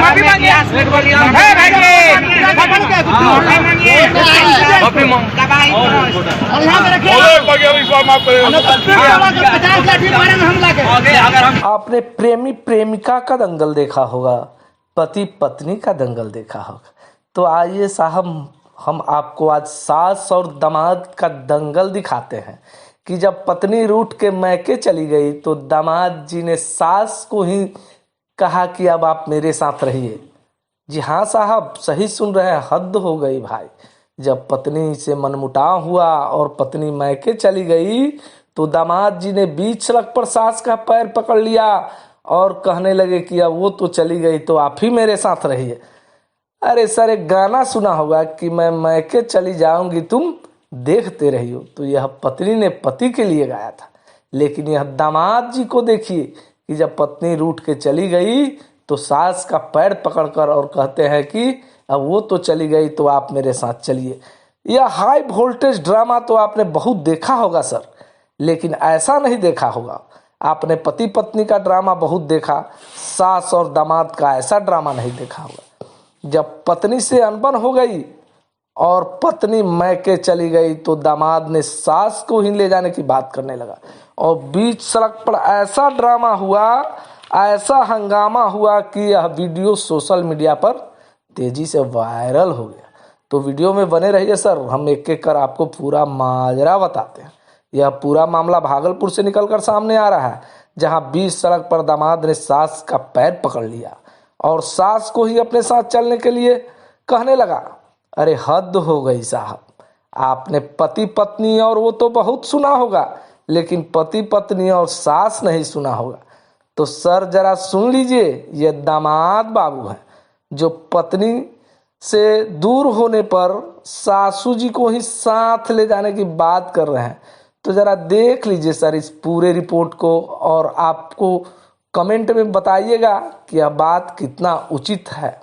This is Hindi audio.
माफी मांगिए। आपने प्रेमी प्रेमिका का दंगल देखा होगा, पति पत्नी का दंगल देखा होगा, तो आइए साहब हम आपको आज सास और दामाद का दंगल दिखाते हैं कि जब पत्नी रूठ के मैके चली गई तो दामाद जी ने सास को ही कहा कि अब आप मेरे साथ रहिए। जी हाँ साहब, सही सुन रहे हैं, हद हो गई भाई। जब पत्नी से मनमुटाव हुआ और पत्नी मैके चली गई तो दामाद जी ने बीच सड़क पर सास का पैर पकड़ लिया और कहने लगे कि अब वो तो चली गई तो आप ही मेरे साथ रहिए। अरे सर, एक गाना सुना होगा कि मैं मैके चली जाऊंगी तुम देखते रहियो, तो यह पत्नी ने पति के लिए गाया था। लेकिन यह दामाद जी को देखिए कि जब पत्नी रूठ के चली गई तो सास का पैर पकड़कर और कहते हैं कि अब वो तो चली गई तो आप मेरे साथ चलिए। यह हाई वोल्टेज ड्रामा तो आपने बहुत देखा होगा सर, लेकिन ऐसा नहीं देखा होगा। आपने पति पत्नी का ड्रामा बहुत देखा, सास और दामाद का ऐसा ड्रामा नहीं देखा होगा। जब पत्नी से अनबन हो गई और पत्नी मैके चली गई तो दामाद ने सास को ही ले जाने की बात करने लगा और बीच सड़क पर ऐसा ड्रामा हुआ, ऐसा हंगामा हुआ कि यह वीडियो सोशल मीडिया पर तेजी से वायरल हो गया। तो वीडियो में बने रहिए सर, हम एक एक कर आपको पूरा माजरा बताते हैं। यह पूरा मामला भागलपुर से निकलकर सामने आ रहा है, जहां बीच सड़क पर दामाद ने सास का पैर पकड़ लिया और सास को ही अपने साथ चलने के लिए कहने लगा। अरे हद हो गई साहब। आपने पति पत्नी और वो तो बहुत सुना होगा, लेकिन पति पत्नी और सास नहीं सुना होगा। तो सर जरा सुन लीजिए, ये दामाद बाबू हैं जो पत्नी से दूर होने पर सासू जी को ही साथ ले जाने की बात कर रहे हैं। तो जरा देख लीजिए सर इस पूरे रिपोर्ट को और आपको कमेंट में बताइएगा कि यह बात कितना उचित है।